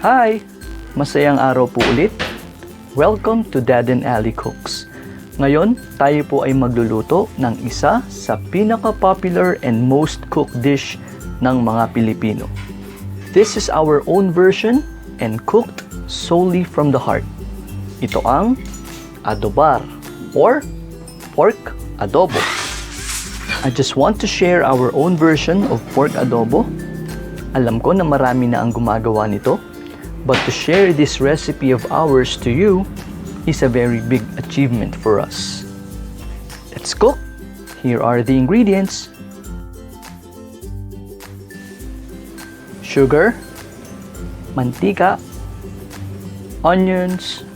Hi! Masayang araw po ulit. Welcome to Dad&ally Cooks. Ngayon, tayo po ay magluluto ng isa sa pinaka-popular and most cooked dish ng mga Pilipino. This is our own version and cooked solely from the heart. Ito ang adobar or pork adobo. I just want to share our own version of pork adobo. Alam ko na marami na ang gumagawa nito, but to share this recipe of ours to you is a very big achievement for us. Let's cook. Here are the ingredients. Sugar, mantika, onions,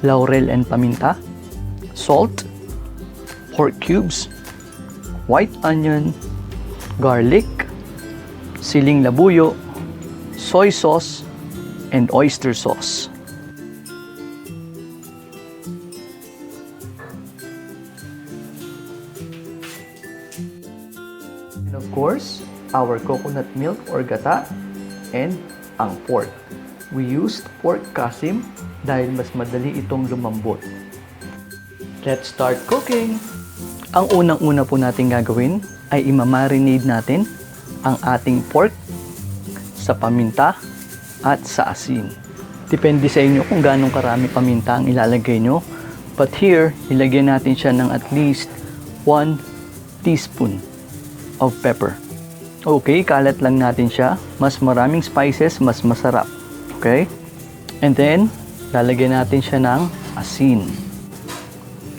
laurel and paminta, salt, pork cubes, white onion, garlic, siling labuyo, soy sauce, and oyster sauce. And of course, our coconut milk or gata and ang pork. We used pork kasim dahil mas madali itong lumambot. Let's start cooking! Ang unang-una po natin gagawin ay imamarinate natin ang ating pork sa paminta at sa asin. Depende sa inyo kung ganong karami paminta ang ilalagay nyo. But here, ilagyan natin siya ng at least 1 teaspoon of pepper. Okay, kalat lang natin siya. Mas maraming spices, mas masarap. Okay? And then, lalagyan natin siya ng asin.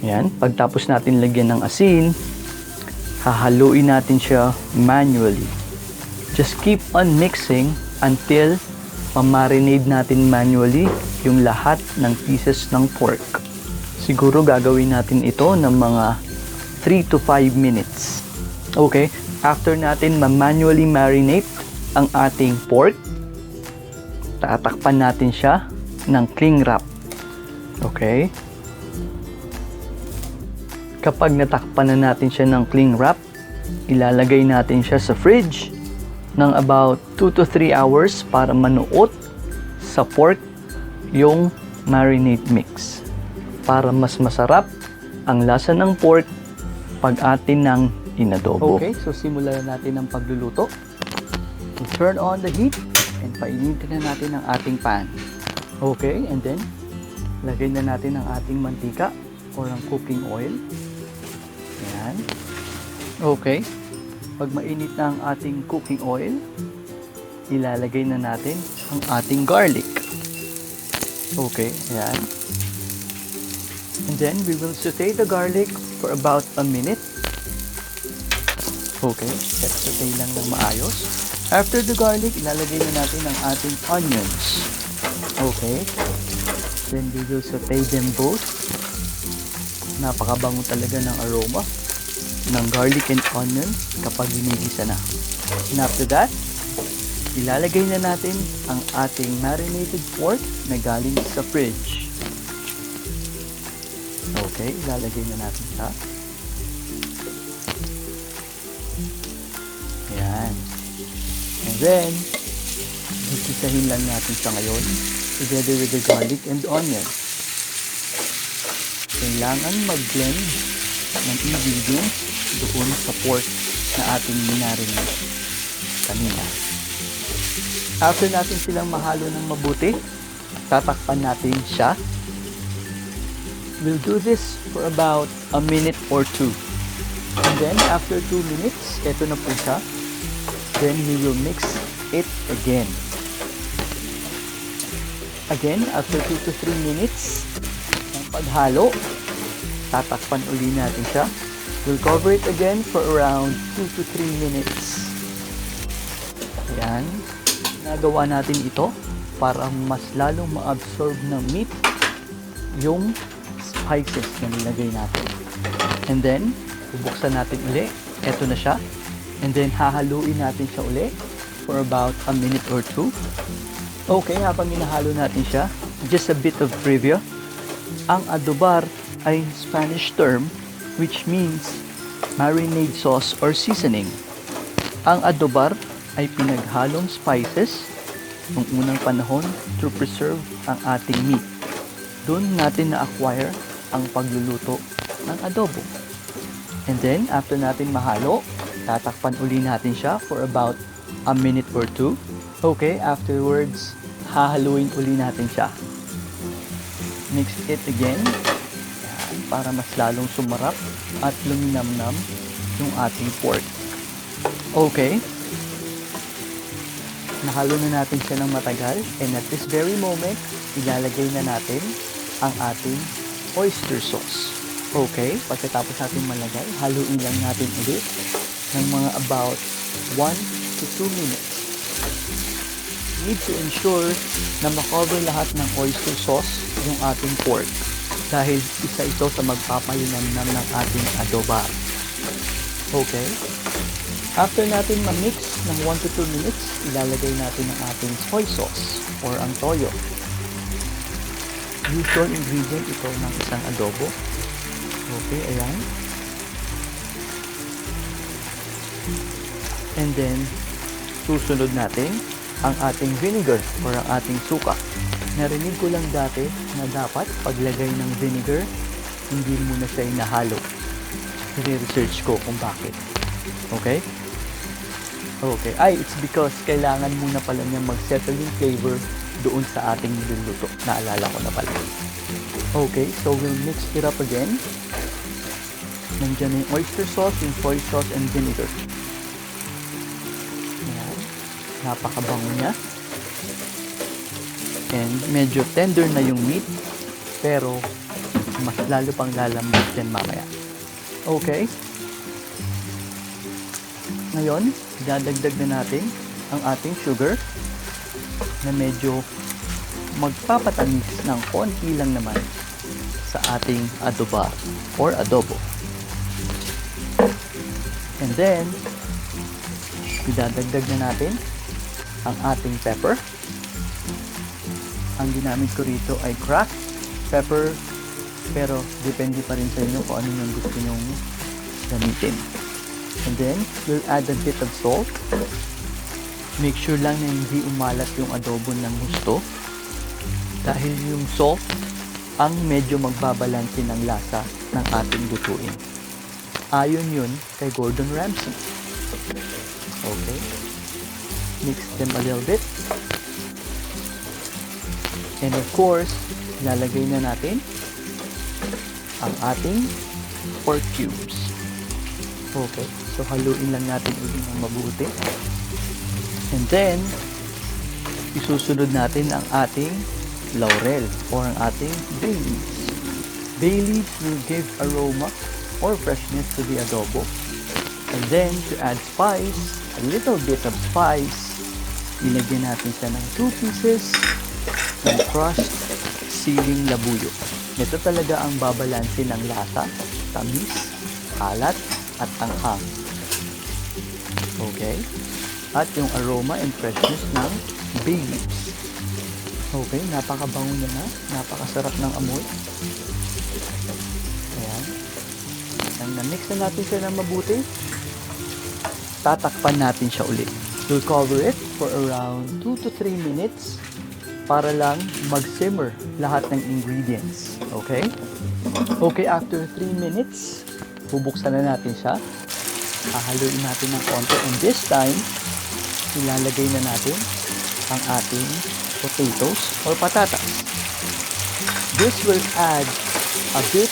Yan. Pagtapos natin lagyan ng asin, hahaluin natin siya manually. Just keep on mixing until mamarinate natin manually yung lahat ng pieces ng pork. Siguro gagawin natin ito ng mga 3 to 5 minutes. Okay, after natin manually marinate ang ating pork, tatakpan natin siya ng cling wrap. Okay? Kapag natakpan na natin siya ng cling wrap, ilalagay natin siya sa fridge ng about 2 to 3 hours para manuot sa pork yung marinade mix. Para mas masarap ang lasa ng pork pag atin ng inadobo. Okay, so simulan na natin ang pagluluto. We'll turn on the heat and painitin na natin ang ating pan. Okay, and then lagay na natin ang ating mantika or ang cooking oil. Ayan. Okay. Pag mainit na ang ating cooking oil, ilalagay na natin ang ating garlic. Okay, ayan. And then, we will saute the garlic for about a minute. Okay, let's saute lang ng maayos. After the garlic, ilalagay na natin ang ating onions. Okay. Then, we will saute them both. Napakabango talaga ng aroma ng garlic and onion kapag ginigisa na. And after that, ilalagay na natin ang ating marinated pork na galing sa fridge. Okay, ilalagay na natin siya. Ayan. And then, gigisahin lang natin siya ngayon together with the garlic and onion. Kailangan mag-blend ng ingredients doon sa pork na ating minarinate kanina. After natin silang mahalo ng mabuti, tatakpan natin siya. We'll do this for about a minute or 2. And then after 2 minutes, eto na po siya. Then we will mix it again. Again, after 2 to 3 minutes ng paghalo, tatakpan uli natin siya. We'll cover it again for around 2 to 3 minutes. Ayan. Nagawa natin ito para mas lalong ma-absorb ng meat yung spices na nilagay natin. And then, bubuksan natin uli. Ito na siya. And then, hahaluin natin siya uli for about a minute or 2. Okay, habang hinahalo natin siya, just a bit of trivia. Ang adobar ay Spanish term which means marinade sauce or seasoning. Ang adobar ay pinaghalong spices Noong unang panahon to preserve ang ating meat. Doon natin na-acquire ang pagluluto ng adobo. And then, after natin mahalo, tatakpan uli natin siya for about a minute or two. Okay, afterwards, hahaluin uli natin siya. Mix it again. Yan, para mas lalong sumarap at luminamnam yung ating pork. Okay. Nahalo na natin siya ng matagal. And at this very moment, ilalagay na natin ang ating oyster sauce. Okay, pagkatapos natin malagay, haluin lang natin ulit ng mga about 1 to 2 minutes. Need to ensure na makover lahat ng oyster sauce yung ating pork dahil isa ito sa magpapalinamnam ng ating adobo. Okay? After natin ma-mix ng 1 to 2 minutes, ilalagay natin ang ating soy sauce or ang toyo. Usual ingredient ito ng isang adobo. Okay, ayan. And then, susunod natin ang ating vinegar or ang ating suka. Narinig ko lang dati na dapat paglagay ng vinegar, hindi muna siya inahalo. I-research ko kung bakit. Okay? Okay. It's because kailangan muna pala niya mag-settle yung flavor doon sa ating niluluto. Naalala ko na pala. Okay, so we'll mix it up again. Nandiyan yung oyster sauce, yung soy sauce, and vinegar. Ayan. Napakabango niya. And medyo tender na yung meat, pero mas lalo pang lalambot din mamaya. Okay. Ngayon, dadagdag na natin ang ating sugar na medyo magpapatamis ng konti lang naman sa ating adobo or adobo. And then, idadagdag na natin ang ating pepper. Ang ginamit ko rito ay cracked pepper, pero depende pa rin sa inyo kung ano yung gusto nyong gamitin. And then, we'll add a bit of salt. Make sure lang na hindi umalat yung adobo ng gusto. Dahil yung salt ang medyo magbabalanse ng lasa ng ating lutuin. Ayon yun kay Gordon Ramsay. Okay. Mix them a little bit. And of course, lalagay na natin ang ating pork cubes. Okay. So, haluin lang natin ulit ng mabuti. And then, isusunod natin ang ating laurel or ang ating bay leaves. Bay leaves will give aroma or freshness to the adobo. And then, to add spice, a little bit of spice, ilagyan natin siya ng 2 pieces ng crushed siling labuyo. Ito talaga ang babalanse ng lasa, tamis, alat, at anghang. Okay? At yung aroma and freshness ng bay leaves. Okay, napakabango niya na. Napakasarap ng amoy. Ayan. Nang na-mix na natin siya ng mabuti, tatakpan natin siya ulit. We'll cover it for around 2 to 3 minutes para lang mag-simmer lahat ng ingredients. Okay? Okay, after 3 minutes, bubuksan na natin siya. Hahaluin natin ng konti. And this time, ilalagay na natin ang ating potatoes or patatas. This will add a bit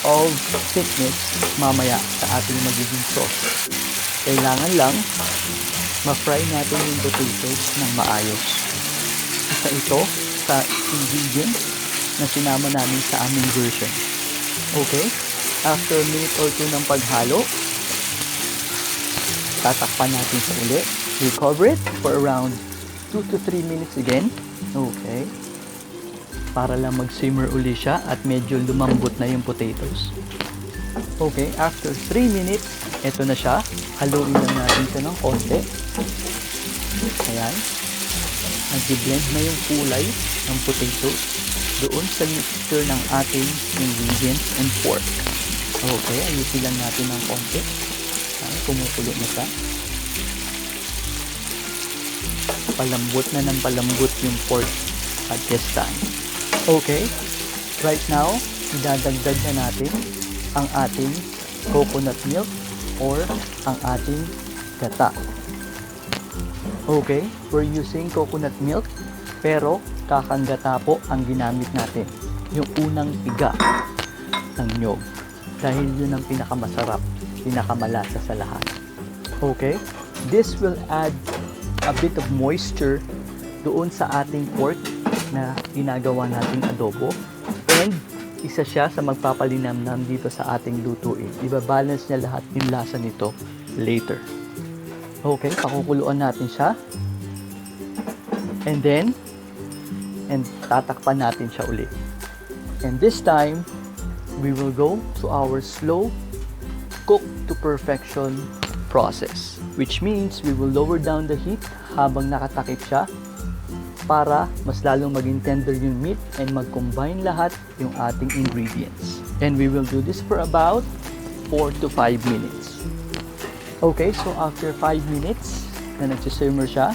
of thickness mamaya sa ating magiging sauce. Kailangan lang ma-fry natin yung potatoes ng maayos. Isa ito sa ingredients na sinama namin sa aming version. Okay? After a minute or 2 ng paghalo, tatakpan natin siya ulit. We'll cover it for around 2 to 3 minutes again. Okay. Para lang mag-simmer uli siya at medyo lumambot na yung potatoes. Okay, after 3 minutes, eto na siya. Haluin lang natin siya ng konti. Ayan. Nag-blend na yung kulay ng potatoes doon sa mixture ng ating ingredients and pork. Okay, ayusin lang natin ng konti. Kumukulo na siya. palambot na ng palambot yung pork at this time. Okay, right now, idadagdag na natin ang ating coconut milk or ang ating gata. Okay, we're using coconut milk pero kakang gata po ang ginamit natin. Yung unang piga ng nyog. Dahil yun ang pinakamasarap, pinakamalasa sa lahat. Okay, this will add a bit of moisture doon sa ating pork na ginagawa nating adobo. And isa siya sa magpapalinamnam dito sa ating lutuin. Ibabalance niya lahat yung lasa nito later. Okay, pakukuluan natin siya. And then, tatakpan natin siya ulit. And this time, we will go to our slow cook to perfection process. Which means we will lower down the heat habang nakatakip siya para mas lalong maging tender yung meat and mag-combine lahat yung ating ingredients. And we will do this for about 4 to 5 minutes. Okay, so after 5 minutes na nagsisimmer siya,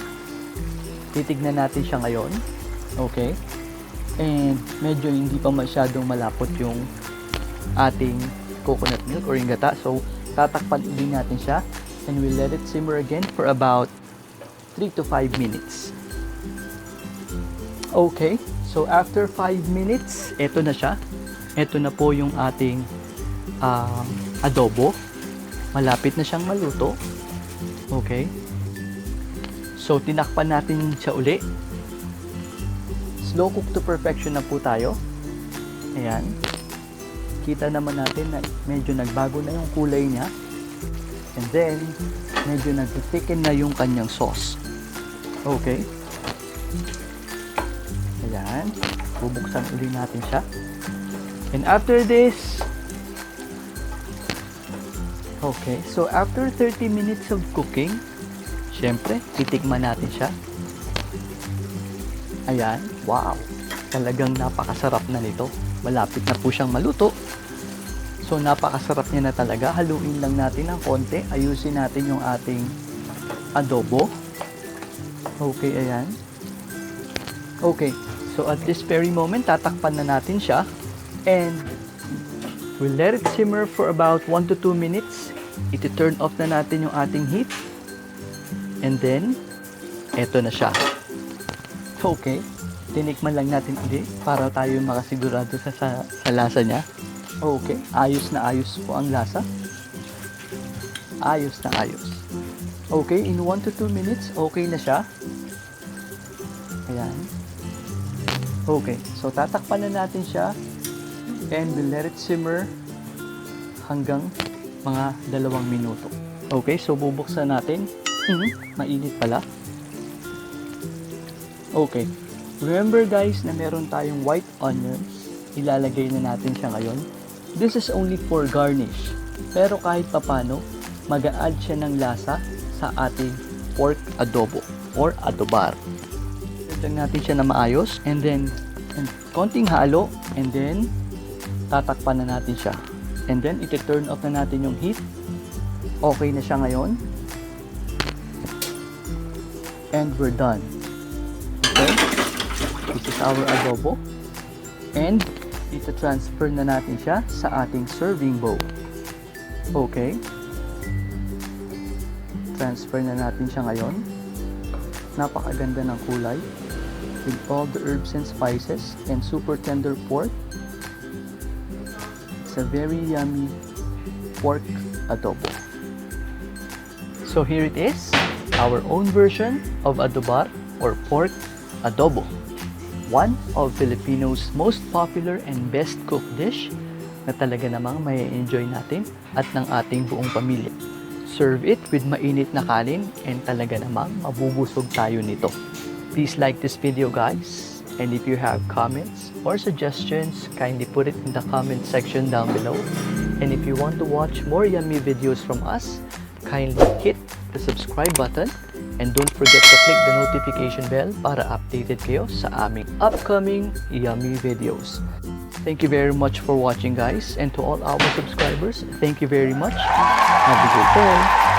titignan natin siya ngayon. Okay, and medyo hindi pa masyadong malapot yung ating coconut milk or yung gata. So, tatakpan din natin siya and we'll let it simmer again for about 3 to 5 minutes. Okay, so after 5 minutes, eto na siya. Eto na po yung ating adobo. Malapit na siyang maluto. Okay. So, tinakpan natin siya uli. Slow cook to perfection na po tayo. Ayan. Kita naman natin na medyo nagbago na yung kulay niya. And then, medyo nag-thicken na yung kanyang sauce. Okay. Ayan. Bubuksan uli natin siya. And after this, okay, so after 30 minutes of cooking, syempre, titikman natin siya. Ayan. Wow. Talagang napakasarap na nito. Malapit na po siyang maluto. So, napakasarap niya na talaga. Haluin lang natin ng konti. Ayusin natin yung ating adobo. Okay, ayan. Okay. So, at this very moment, tatakpan na natin siya. And, we'll let it simmer for about 1 to 2 minutes. Iti-turn off na natin yung ating heat. And then, eto na siya. Okay. Tinikman lang natin ulit para tayo makasigurado sa lasa niya. Okay. Ayos na ayos po ang lasa. Ayos na ayos. Okay. In 1 to 2 minutes, okay na siya. Ayan. Okay. So, tatakpan na natin siya. And we'll let it simmer hanggang mga 2 minuto. Okay. So, bubuksan natin. Mainit pala. Okay. Remember guys na meron tayong white onions. Ilalagay na natin siya ngayon. This is only for garnish. Pero kahit papano, mag-a-add siya ng lasa sa ating pork adobo or adobar. Tignan natin siya na maayos. And then, konting halo. And then, tatakpan na natin siya. And then, iti-turn off na natin yung heat. Okay na siya ngayon. And we're done. Okay? This is our adobo. And, ita-transfer na natin siya sa ating serving bowl. Okay? Transfer na natin siya ngayon. Napakaganda ng kulay. With all the herbs and spices and super tender pork. It's a very yummy pork adobo. So here it is, our own version of adobar or pork adobo. One of Filipinos' most popular and best cooked dish na talaga namang may enjoy natin at ng ating buong pamilya. Serve it with mainit na kanin and talaga namang mabubusog tayo nito. Please like this video guys, and if you have comments or suggestions, kindly put it in the comment section down below. And if you want to watch more yummy videos from us, kindly hit the subscribe button and don't forget to click the notification bell para updated kayo sa aming upcoming yummy videos. Thank you very much for watching guys, and to all our subscribers, thank you very much. Have a good day.